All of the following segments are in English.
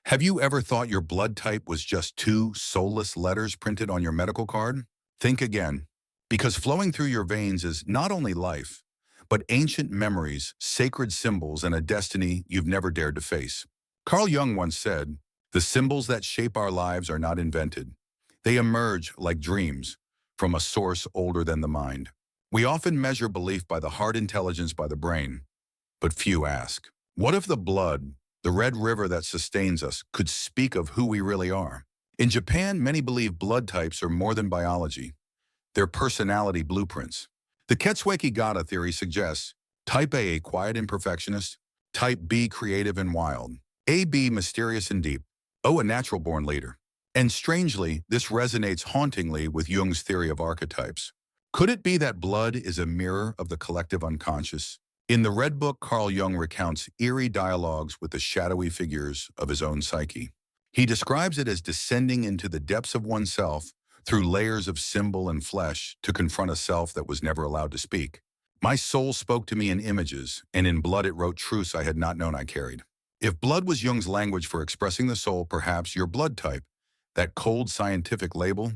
Have you ever thought your blood type was just two soulless letters printed on your medical card? Think again, because flowing through your veins is not only life, but ancient memories, sacred symbols, and a destiny you've never dared to face. Carl Jung once said, "The symbols that shape our lives are not invented. They emerge like dreams from a source older than the mind." We often measure belief by the heart, intelligence by the brain, but few ask, what if the blood, the red river that sustains us, could speak of who we really are? In Japan, many believe blood types are more than biology. They're personality blueprints. The Ketsueki-Gata theory suggests type A, quiet and perfectionist; type B, creative and wild; AB, mysterious and deep; O, a natural-born leader. And strangely, this resonates hauntingly with Jung's theory of archetypes. Could it be that blood is a mirror of the collective unconscious? In the Red Book, Carl Jung recounts eerie dialogues with the shadowy figures of his own psyche. He describes it as descending into the depths of oneself through layers of symbol and flesh to confront a self that was never allowed to speak. "My soul spoke to me in images, and in blood it wrote truths I had not known I carried." If blood was Jung's language for expressing the soul, perhaps your blood type, that cold scientific label,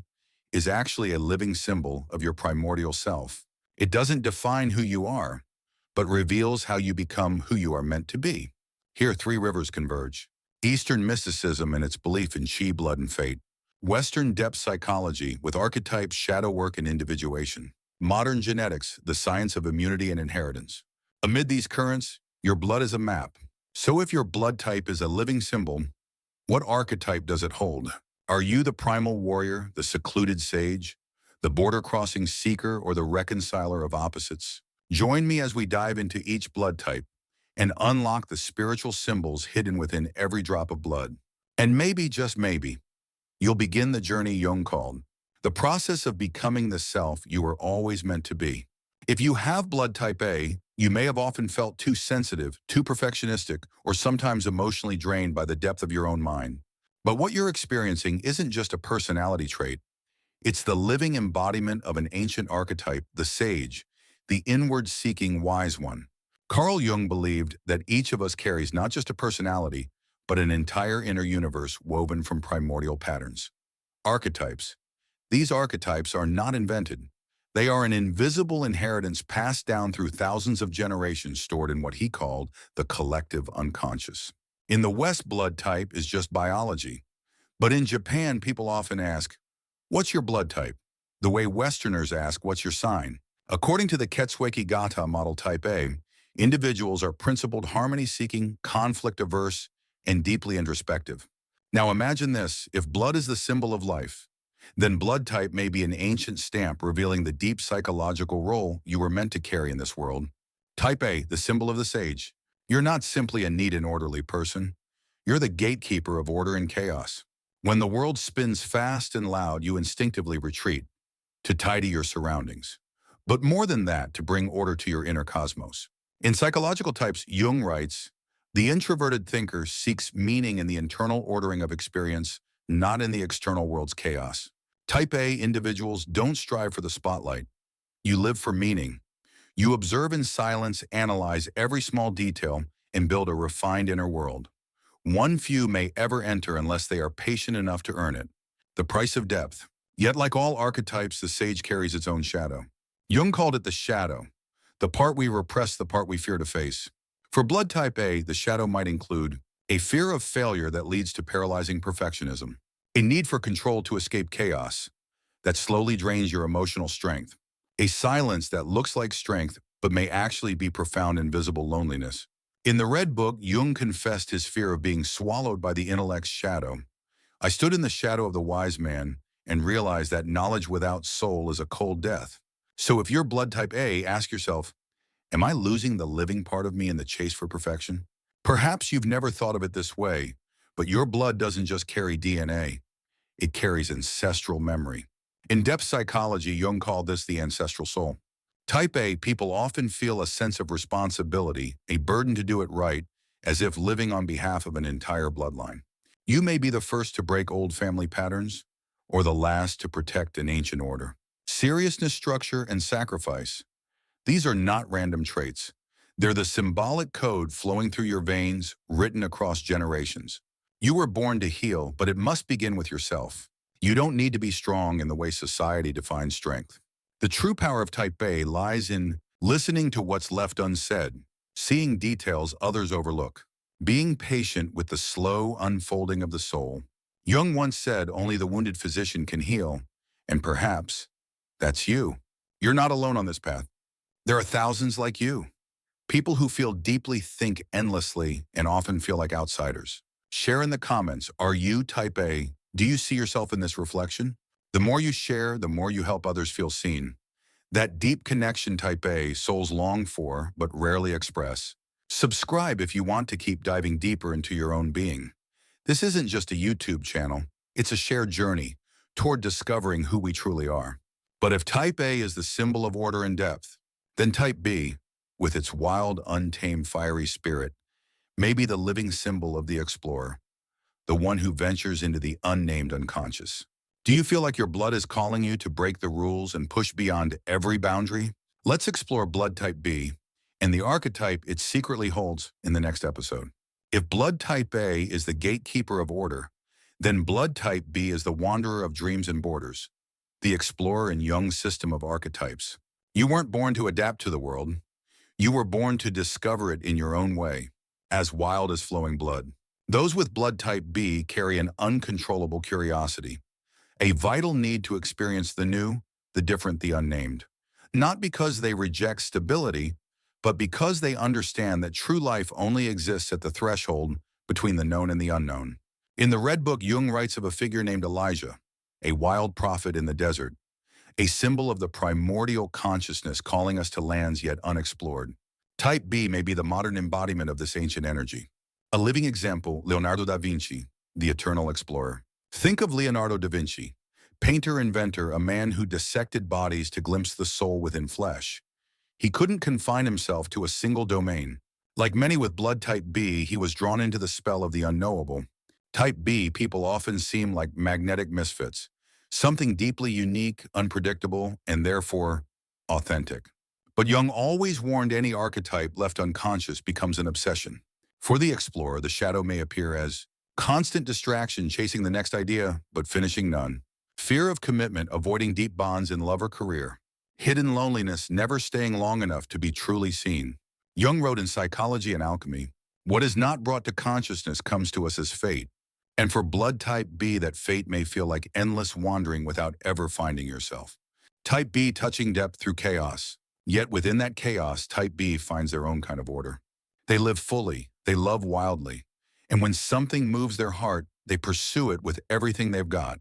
is actually a living symbol of your primordial self. It doesn't define who you are, but reveals how you become who you are meant to be. Here, three rivers converge: Eastern mysticism and its belief in chi, blood, and fate; Western depth psychology with archetypes, shadow work, and individuation; modern genetics, the science of immunity and inheritance. Amid these currents, your blood is a map. So if your blood type is a living symbol, what archetype does it hold? Are you the primal warrior, the secluded sage, the border-crossing seeker, or the reconciler of opposites? Join me as we dive into each blood type and unlock the spiritual symbols hidden within every drop of blood. And maybe, just maybe, you'll begin the journey Jung called the process of becoming the self you were always meant to be. If you have blood type A, you may have often felt too sensitive, too perfectionistic, or sometimes emotionally drained by the depth of your own mind. But what you're experiencing isn't just a personality trait. It's the living embodiment of an ancient archetype, the sage, the inward-seeking wise one. Carl Jung believed that each of us carries not just a personality, but an entire inner universe woven from primordial patterns. Archetypes. These archetypes are not invented. They are an invisible inheritance passed down through thousands of generations, stored in what he called the collective unconscious. In the West, blood type is just biology. But in Japan, people often ask, "What's your blood type?" the way Westerners ask, "What's your sign?" According to the Ketsueki-Gata model, type A, individuals are principled, harmony-seeking, conflict-averse, and deeply introspective. Now imagine this: if blood is the symbol of life, then blood type may be an ancient stamp revealing the deep psychological role you were meant to carry in this world. Type A, the symbol of the sage. You're not simply a neat and orderly person. You're the gatekeeper of order and chaos. When the world spins fast and loud, you instinctively retreat to tidy your surroundings. But more than that, to bring order to your inner cosmos. In Psychological Types, Jung writes, "The introverted thinker seeks meaning in the internal ordering of experience, not in the external world's chaos." Type A individuals don't strive for the spotlight. You live for meaning. You observe in silence, analyze every small detail, and build a refined inner world. One few may ever enter unless they are patient enough to earn it. The price of depth. Yet like all archetypes, the sage carries its own shadow. Jung called it the shadow, the part we repress, the part we fear to face. For blood type A, the shadow might include a fear of failure that leads to paralyzing perfectionism, a need for control to escape chaos that slowly drains your emotional strength, a silence that looks like strength but may actually be profound invisible loneliness. In the Red Book, Jung confessed his fear of being swallowed by the intellect's shadow. "I stood in the shadow of the wise man and realized that knowledge without soul is a cold death." So if you're blood type A, ask yourself, am I losing the living part of me in the chase for perfection? Perhaps you've never thought of it this way, but your blood doesn't just carry DNA, it carries ancestral memory. In depth psychology, Jung called this the ancestral soul. Type A people often feel a sense of responsibility, a burden to do it right, as if living on behalf of an entire bloodline. You may be the first to break old family patterns, or the last to protect an ancient order. Seriousness, structure, and sacrifice. These are not random traits. They're the symbolic code flowing through your veins, written across generations. You were born to heal, but it must begin with yourself. You don't need to be strong in the way society defines strength. The true power of Type A lies in listening to what's left unsaid, seeing details others overlook, being patient with the slow unfolding of the soul. Jung once said only the wounded physician can heal, and perhaps that's you. You're not alone on this path. There are thousands like you. People who feel deeply, think endlessly, and often feel like outsiders. Share in the comments, are you Type A? Do you see yourself in this reflection? The more you share, the more you help others feel seen. That deep connection Type A souls long for, but rarely express. Subscribe if you want to keep diving deeper into your own being. This isn't just a YouTube channel. It's a shared journey toward discovering who we truly are. But if Type A is the symbol of order and depth, then Type B, with its wild, untamed, fiery spirit, may be the living symbol of the explorer, the one who ventures into the unnamed unconscious. Do you feel like your blood is calling you to break the rules and push beyond every boundary? Let's explore blood type B and the archetype it secretly holds in the next episode. If blood type A is the gatekeeper of order, then blood type B is the wanderer of dreams and borders, the explorer in Jung's system of archetypes. You weren't born to adapt to the world. You were born to discover it in your own way, as wild as flowing blood. Those with blood type B carry an uncontrollable curiosity, a vital need to experience the new, the different, the unnamed. Not because they reject stability, but because they understand that true life only exists at the threshold between the known and the unknown. In the Red Book, Jung writes of a figure named Elijah, a wild prophet in the desert, a symbol of the primordial consciousness calling us to lands yet unexplored. Type B may be the modern embodiment of this ancient energy. A living example, Leonardo da Vinci, the eternal explorer. Think of Leonardo da Vinci, painter-inventor, a man who dissected bodies to glimpse the soul within flesh. He couldn't confine himself to a single domain. Like many with blood type B, he was drawn into the spell of the unknowable. Type B people often seem like magnetic misfits, something deeply unique, unpredictable, and therefore authentic. But Jung always warned any archetype left unconscious becomes an obsession. For the explorer, the shadow may appear as constant distraction, chasing the next idea, but finishing none. Fear of commitment, avoiding deep bonds in love or career. Hidden loneliness, never staying long enough to be truly seen. Jung wrote in Psychology and Alchemy, what is not brought to consciousness comes to us as fate. And for blood type B, that fate may feel like endless wandering without ever finding yourself. Type B touching depth through chaos. Yet within that chaos, Type B finds their own kind of order. They live fully, they love wildly, and when something moves their heart, they pursue it with everything they've got.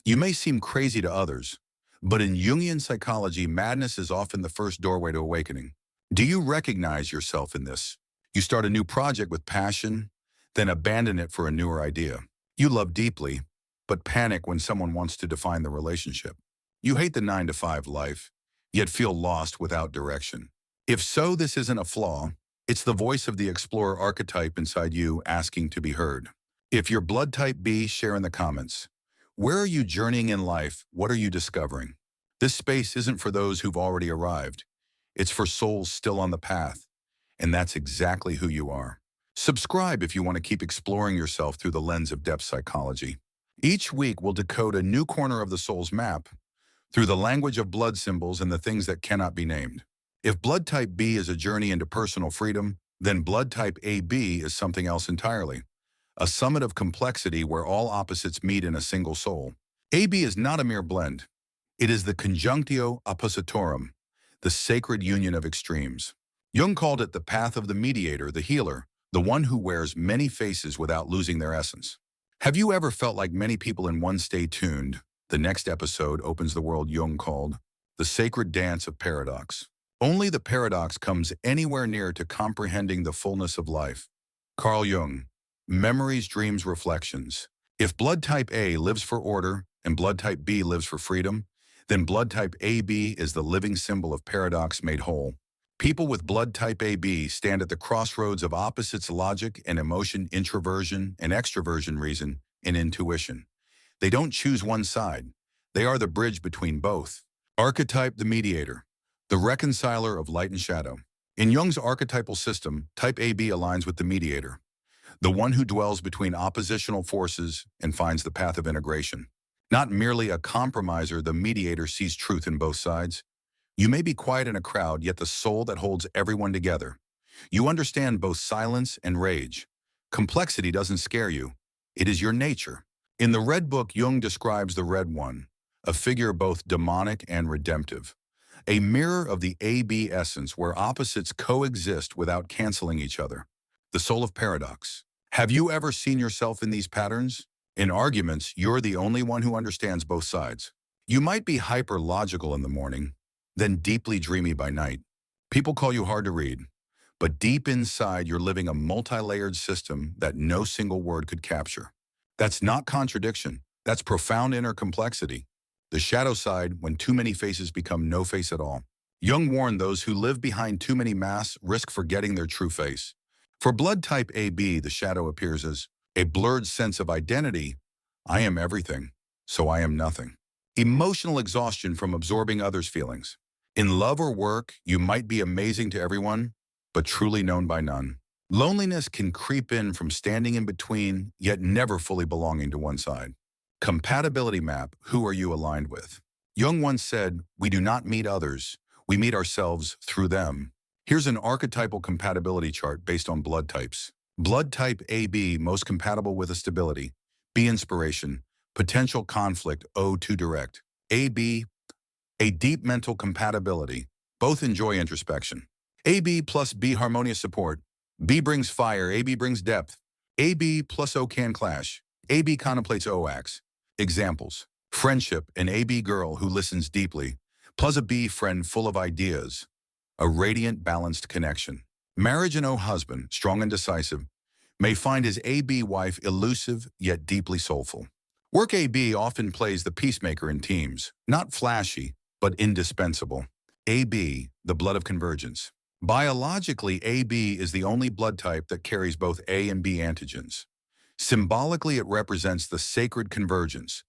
You may seem crazy to others, but in Jungian psychology, madness is often the first doorway to awakening. Do you recognize yourself in this? You start a new project with passion, then abandon it for a newer idea. You love deeply, but panic when someone wants to define the relationship. You hate the 9-to-5 life, yet feel lost without direction. If so, this isn't a flaw. It's the voice of the explorer archetype inside you asking to be heard. If you're blood type B, share in the comments. Where are you journeying in life? What are you discovering? This space isn't for those who've already arrived. It's for souls still on the path. And that's exactly who you are. Subscribe if you want to keep exploring yourself through the lens of depth psychology. Each week, we'll decode a new corner of the soul's map through the language of blood symbols and the things that cannot be named. If blood type B is a journey into personal freedom, then blood type AB is something else entirely. A summit of complexity where all opposites meet in a single soul. AB is not a mere blend. It is the conjunctio oppositorum, the sacred union of extremes. Jung called it the path of the mediator, the healer, the one who wears many faces without losing their essence. Have you ever felt like many people in one? Stay tuned. The next episode opens the world Jung called the sacred dance of paradox. Only the paradox comes anywhere near to comprehending the fullness of life. Carl Jung, Memories, Dreams, Reflections. If blood type A lives for order and blood type B lives for freedom, then blood type AB is the living symbol of paradox made whole. People with blood type AB stand at the crossroads of opposites, logic and emotion, introversion and extroversion, reason and intuition. They don't choose one side. They are the bridge between both. Archetype, the mediator, the reconciler of light and shadow. In Jung's archetypal system, type AB aligns with the mediator, the one who dwells between oppositional forces and finds the path of integration. Not merely a compromiser, the mediator sees truth in both sides. You may be quiet in a crowd, yet the soul that holds everyone together. You understand both silence and rage. Complexity doesn't scare you. It is your nature. In the Red Book, Jung describes the Red One, a figure both demonic and redemptive, a mirror of the AB essence where opposites coexist without canceling each other. The soul of paradox. Have you ever seen yourself in these patterns? In arguments, you're the only one who understands both sides. You might be hyper-logical in the morning, then deeply dreamy by night. People call you hard to read, but deep inside you're living a multi-layered system that no single word could capture. That's not contradiction. That's profound inner complexity. The shadow side, when too many faces become no face at all. Jung warned those who live behind too many masks risk forgetting their true face. For blood type AB, the shadow appears as a blurred sense of identity. I am everything, so I am nothing. Emotional exhaustion from absorbing others' feelings. In love or work, you might be amazing to everyone, but truly known by none. Loneliness can creep in from standing in between, yet never fully belonging to one side. Compatibility map, who are you aligned with? Jung once said, we do not meet others, we meet ourselves through them. Here's an archetypal compatibility chart based on blood types. Blood type AB, most compatible with a stability. B, inspiration. Potential conflict, O, too direct. AB, a deep mental compatibility. Both enjoy introspection. AB plus B, harmonious support. B brings fire, AB brings depth. AB plus O can clash. AB contemplates O acts. Examples. Friendship, an AB girl who listens deeply, plus a B friend full of ideas. A radiant, balanced connection. Marriage, an O husband, strong and decisive, may find his AB wife elusive yet deeply soulful. Work AB often plays the peacemaker in teams, not flashy, but indispensable. AB, the blood of convergence. Biologically, AB is the only blood type that carries both A and B antigens. Symbolically, it represents the sacred convergence.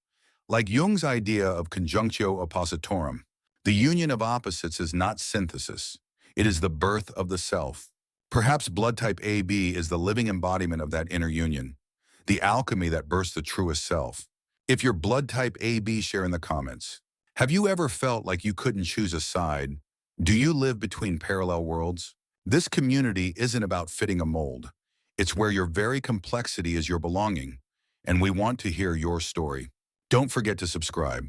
Like Jung's idea of conjunctio oppositorum, the union of opposites is not synthesis. It is the birth of the self. Perhaps blood type AB is the living embodiment of that inner union, the alchemy that births the truest self. If you're blood type AB, share in the comments. Have you ever felt like you couldn't choose a side? Do you live between parallel worlds? This community isn't about fitting a mold. It's where your very complexity is your belonging, and we want to hear your story. Don't forget to subscribe,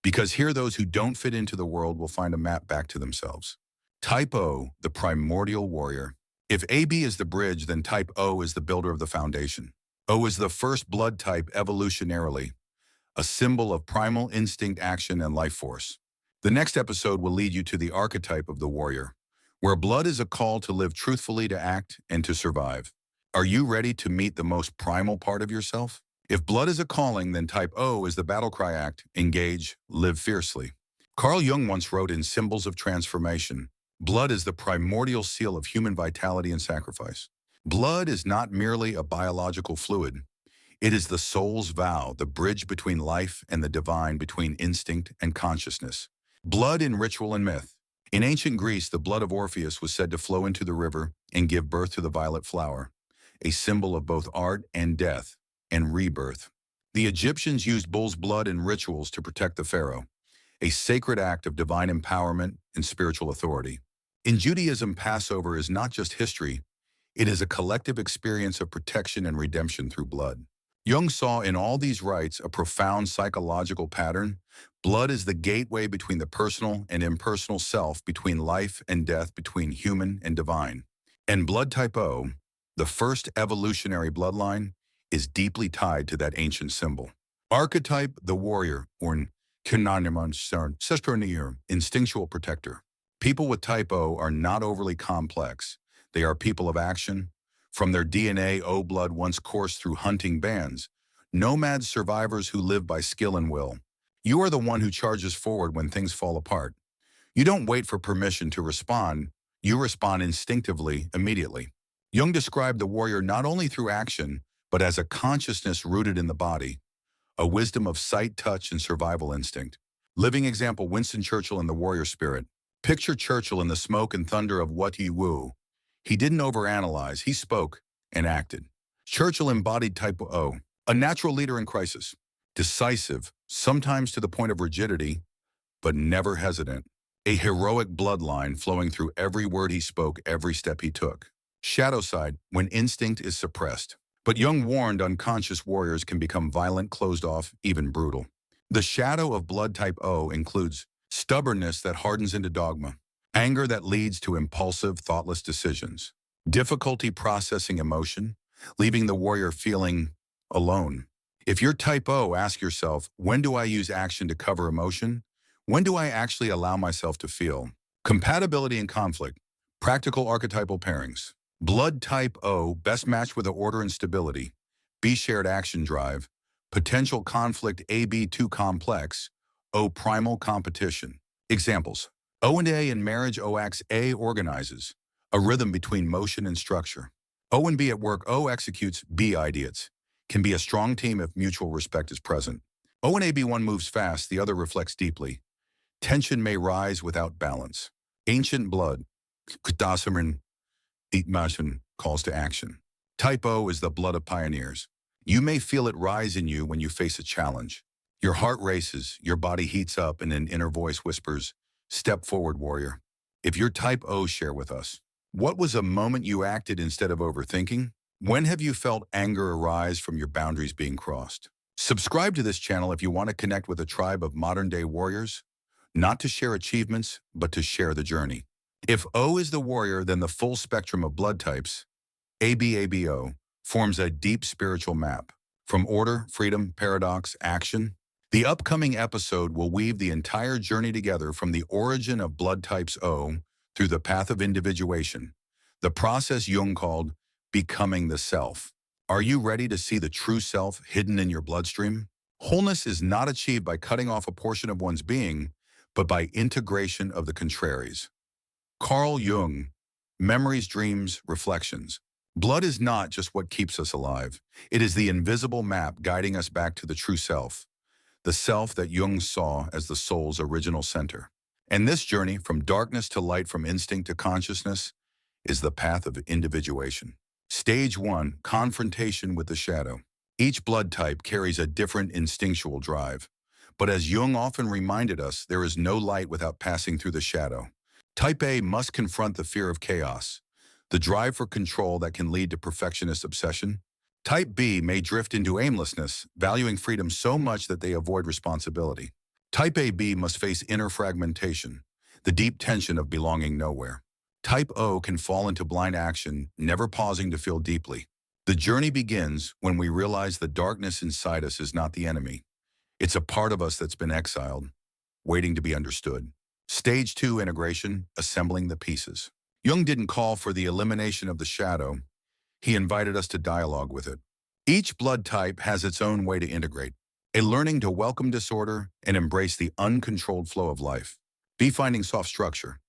because here those who don't fit into the world will find a map back to themselves. Type O, the primordial warrior. If AB is the bridge, then type O is the builder of the foundation. O is the first blood type evolutionarily, a symbol of primal instinct, action, and life force. The next episode will lead you to the archetype of the warrior, where blood is a call to live truthfully, to act, and to survive. Are you ready to meet the most primal part of yourself? If blood is a calling, then type O is the battle cry act, engage, live fiercely. Carl Jung once wrote in Symbols of Transformation, blood is the primordial seal of human vitality and sacrifice. Blood is not merely a biological fluid. It is the soul's vow, the bridge between life and the divine, between instinct and consciousness. Blood in ritual and myth. In ancient Greece, the blood of Orpheus was said to flow into the river and give birth to the violet flower, a symbol of both art and death and rebirth. The Egyptians used bull's blood in rituals to protect the pharaoh, a sacred act of divine empowerment and spiritual authority. In Judaism, Passover is not just history, it is a collective experience of protection and redemption through blood. Jung saw in all these rites a profound psychological pattern. Blood is the gateway between the personal and impersonal self, between life and death, between human and divine. And blood type O, the first evolutionary bloodline, is deeply tied to that ancient symbol. Archetype, the warrior, or instinctual protector. People with type O are not overly complex. They are people of action. From their DNA, O blood once coursed through hunting bands, nomad survivors who live by skill and will. You are the one who charges forward when things fall apart. You don't wait for permission to respond. You respond instinctively, immediately. Jung described the warrior not only through action, but as a consciousness rooted in the body, a wisdom of sight, touch, and survival instinct. Living example, Winston Churchill in the warrior spirit. Picture Churchill in the smoke and thunder of What Ye Woo. He didn't overanalyze, he spoke and acted. Churchill embodied type O, a natural leader in crisis. Decisive, sometimes to the point of rigidity, but never hesitant. A heroic bloodline flowing through every word he spoke, every step he took. Shadow side, when instinct is suppressed. But Jung warned unconscious warriors can become violent, closed off, even brutal. The shadow of blood type O includes stubbornness that hardens into dogma, anger that leads to impulsive, thoughtless decisions, difficulty processing emotion, leaving the warrior feeling alone. If you're type O, ask yourself, when do I use action to cover emotion? When do I actually allow myself to feel? Compatibility and conflict, practical archetypal pairings. Blood type O, best matched with order and stability. B, shared action drive. Potential conflict, AB, too complex. O, primal competition. Examples. O and A in marriage, O acts, A organizes. A rhythm between motion and structure. O and B at work, O executes, B ideates. Can be a strong team if mutual respect is present. O and AB, one moves fast, the other reflects deeply. Tension may rise without balance. Ancient blood, Kdasaman, Dietmaschen, calls to action. Type O is the blood of pioneers. You may feel it rise in you when you face a challenge. Your heart races, your body heats up, and an inner voice whispers, step forward, warrior. If you're type O, share with us. What was a moment you acted instead of overthinking? When have you felt anger arise from your boundaries being crossed? Subscribe to this channel if you want to connect with a tribe of modern-day warriors, not to share achievements, but to share the journey. If O is the warrior, then the full spectrum of blood types, ABABO, forms a deep spiritual map. From order, freedom, paradox, action. The upcoming episode will weave the entire journey together from the origin of blood types O through the path of individuation, the process Jung called becoming the self. Are you ready to see the true self hidden in your bloodstream? Wholeness is not achieved by cutting off a portion of one's being, but by integration of the contraries. Carl Jung, Memories, Dreams, Reflections. Blood is not just what keeps us alive. It is the invisible map guiding us back to the true self, the self that Jung saw as the soul's original center. And this journey, from darkness to light, from instinct to consciousness, is the path of individuation. Stage 1, confrontation with the shadow. Each blood type carries a different instinctual drive. But as Jung often reminded us, there is no light without passing through the shadow. Type A must confront the fear of chaos, the drive for control that can lead to perfectionist obsession. Type B may drift into aimlessness, valuing freedom so much that they avoid responsibility. Type AB must face inner fragmentation, the deep tension of belonging nowhere. Type O can fall into blind action, never pausing to feel deeply. The journey begins when we realize the darkness inside us is not the enemy. It's a part of us that's been exiled, waiting to be understood. Stage 2, integration, assembling the pieces. Jung didn't call for the elimination of the shadow. He invited us to dialogue with it. Each blood type has its own way to integrate, a learning to welcome disorder and embrace the uncontrolled flow of life. B, finding soft structure,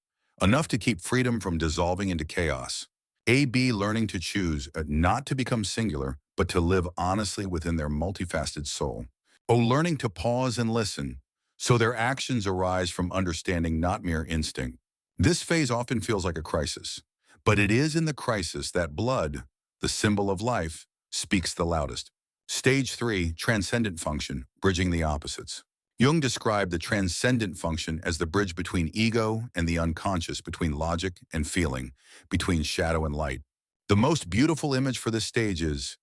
enough to keep freedom from dissolving into chaos. AB, learning to choose not to become singular, but to live honestly within their multifaceted soul. O, learning to pause and listen, so their actions arise from understanding, not mere instinct. This phase often feels like a crisis, but it is in the crisis that blood, the symbol of life, speaks the loudest. Stage 3, transcendent function, bridging the opposites. Jung described the transcendent function as the bridge between ego and the unconscious, between logic and feeling, between shadow and light. The most beautiful image for this stage is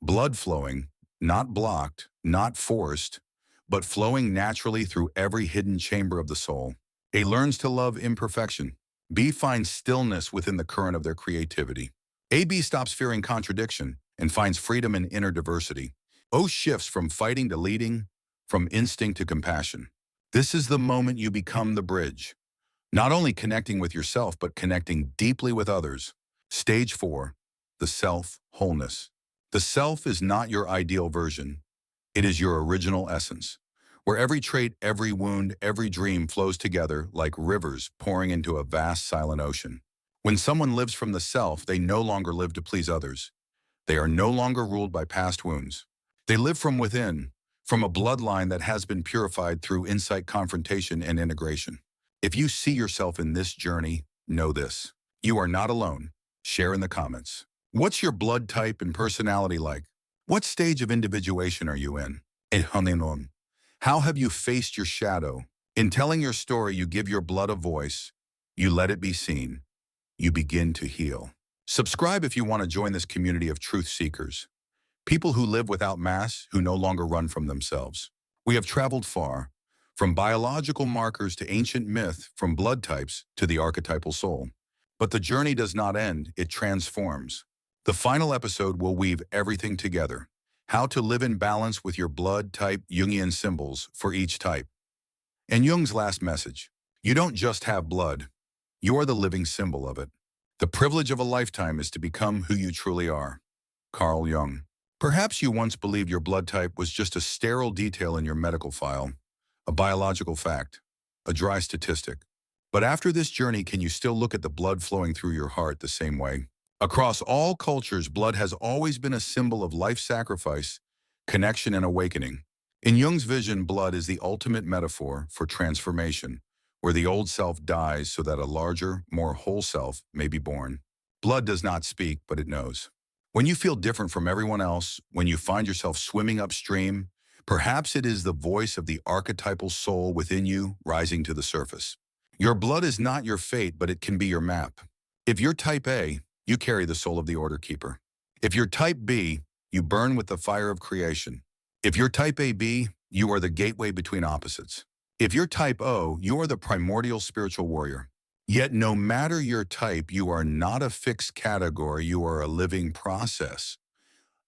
blood flowing, not blocked, not forced, but flowing naturally through every hidden chamber of the soul. A learns to love imperfection. B finds stillness within the current of their creativity. AB stops fearing contradiction and finds freedom in inner diversity. O shifts from fighting to leading, from instinct to compassion. This is the moment you become the bridge, not only connecting with yourself, but connecting deeply with others. Stage 4, the self, wholeness. The self is not your ideal version. It is your original essence, where every trait, every wound, every dream flows together like rivers pouring into a vast silent ocean. When someone lives from the self, they no longer live to please others. They are no longer ruled by past wounds. They live from within, from a bloodline that has been purified through insight, confrontation, and integration. If you see yourself in this journey, know this: you are not alone. Share in the comments. What's your blood type and personality like? What stage of individuation are you in? Ehaninun. How have you faced your shadow? In telling your story, you give your blood a voice. You let it be seen. You begin to heal. Subscribe if you want to join this community of truth seekers. People who live without masks, who no longer run from themselves. We have traveled far, from biological markers to ancient myth, from blood types to the archetypal soul. But the journey does not end, it transforms. The final episode will weave everything together. How to live in balance with your blood type Jungian symbols for each type. And Jung's last message. You don't just have blood. You are the living symbol of it. The privilege of a lifetime is to become who you truly are. Carl Jung. Perhaps you once believed your blood type was just a sterile detail in your medical file, a biological fact, a dry statistic. But after this journey, can you still look at the blood flowing through your heart the same way? Across all cultures, blood has always been a symbol of life sacrifice, connection, and awakening. In Jung's vision, blood is the ultimate metaphor for transformation, where the old self dies so that a larger, more whole self may be born. Blood does not speak, but it knows. When you feel different from everyone else, when you find yourself swimming upstream, perhaps it is the voice of the archetypal soul within you rising to the surface. Your blood is not your fate, but it can be your map. If you're type A, you carry the soul of the order keeper. If you're type B, you burn with the fire of creation. If you're type AB, you are the gateway between opposites. If you're type O, you are the primordial spiritual warrior. Yet no matter your type, you are not a fixed category, you are a living process.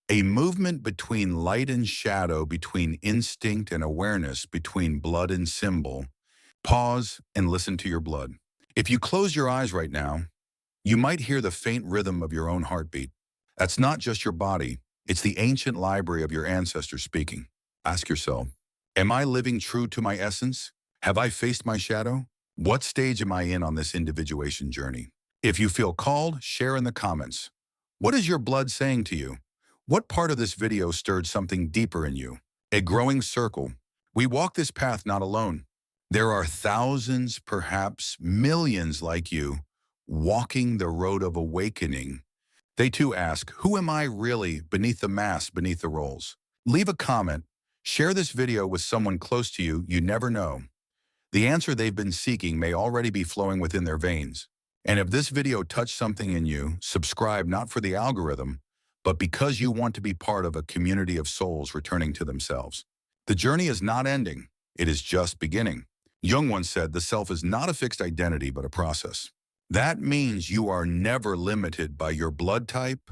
A movement between light and shadow, between instinct and awareness, between blood and symbol. Pause and listen to your blood. If you close your eyes right now, you might hear the faint rhythm of your own heartbeat. That's not just your body, it's the ancient library of your ancestors speaking. Ask yourself, am I living true to my essence? Have I faced my shadow? What stage am I in on this individuation journey? If you feel called, share in the comments. What is your blood saying to you? What part of this video stirred something deeper in you? A growing circle. We walk this path not alone. There are thousands, perhaps millions like you, walking the road of awakening. They too ask, who am I really beneath the mask, beneath the roles? Leave a comment. Share this video with someone close to you. You never know. The answer they've been seeking may already be flowing within their veins. And if this video touched something in you, subscribe not for the algorithm, but because you want to be part of a community of souls returning to themselves. The journey is not ending. It is just beginning. Jung once said, the self is not a fixed identity, but a process. That means you are never limited by your blood type,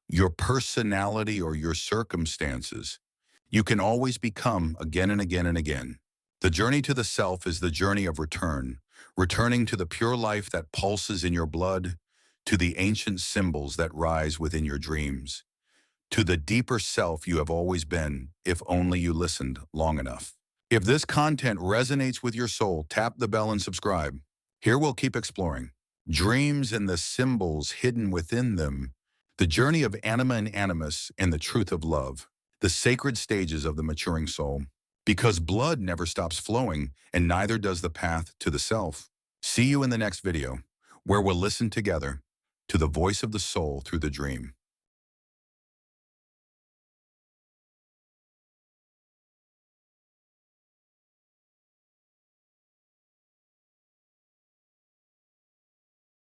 your personality, or your circumstances. You can always become again and again and again. The journey to the self is the journey of return, returning to the pure life that pulses in your blood, to the ancient symbols that rise within your dreams, to the deeper self you have always been, if only you listened long enough. If this content resonates with your soul, tap the bell and subscribe. Here we'll keep exploring dreams and the symbols hidden within them, the journey of anima and animus and the truth of love, the sacred stages of the maturing soul. Because blood never stops flowing, and neither does the path to the self. See you in the next video, where we'll listen together to the voice of the soul through the dream.